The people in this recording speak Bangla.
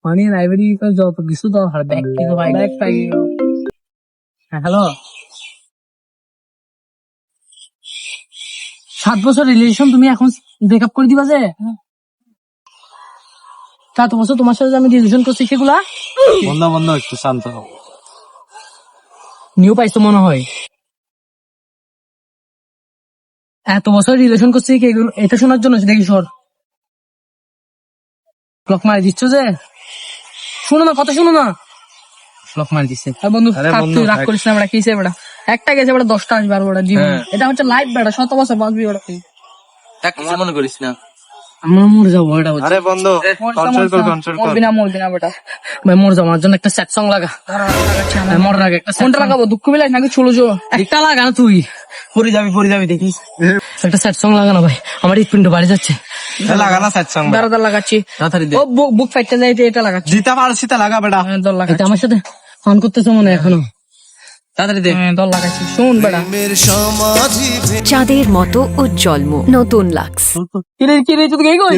মানে লাইব্রেরি যত কিছু দরকার ব্যাগ কিছু ভাই ব্যাগ পাই। হ্যালো, 7 বছর রিলেশন তুমি এখন ব্রেকআপ করে দিবা যে? 7 বছর তোমার সাথে যে আমি রিলেশন করছি সেগুলা বন্ধ একটু শান্ত হও। নিউ পাইছো মনে হয়। এত বছর রিলেশন করছি কি এগুলো এটা শোনার জন্য? দেখি সর ব্লক মারি দিচ্ছ যে, শুনো না কথা, শুনো না, ব্লক মারি দিচ্ছে। বন্ধু আরে থাক, বন্ধু, তুই রাগ থাক। করিস না বেটা, কিসে বেটা, একটা গেছে বেটা 10টা আসবে আর বেটা জীবন। হ্যাঁ। এটা হচ্ছে লাইফ বেটা, 100 বছর বাঁচবি বেটা তুই। কিছু মনে করিস না। আমরা মরে যাবো, এটা হচ্ছে আরে বন্ধু, কন্ট্রোল কর। মরবি না বেটা। ভাই মরে যাবো, আমার জন্য একটা স্যাড সং লাগা। ভাই, মরার আগে একটা কোনটা লাগাবো? দুঃখ মিলাই নাকি চলো জো একটা লাগা না তুই। পরে যাবি দেখিস। একটা স্যাড সং লাগা না ভাই, আমার হৃৎপিণ্ড বাড়ি যাচ্ছে। লাগানা সাইড সঙ্গ দাঁড়া লাগাচ্ছি, তাড়াতাড়ি দে। ও বুক ফাইটটা যাই, এটা লাগাচ্ছি। জিতা পারছি তা লাগা বেটা। দল লাগাচ্ছি, আমার সাথে ফোন করতেছো মনে হয় এখনো। তাড়াতাড়ি দে। দল লাগাচ্ছি, শোন বেটা। চাঁদের মতো উজ্জ্বল মুখ, নতুন লাক্স। কিরে তুই কি কই?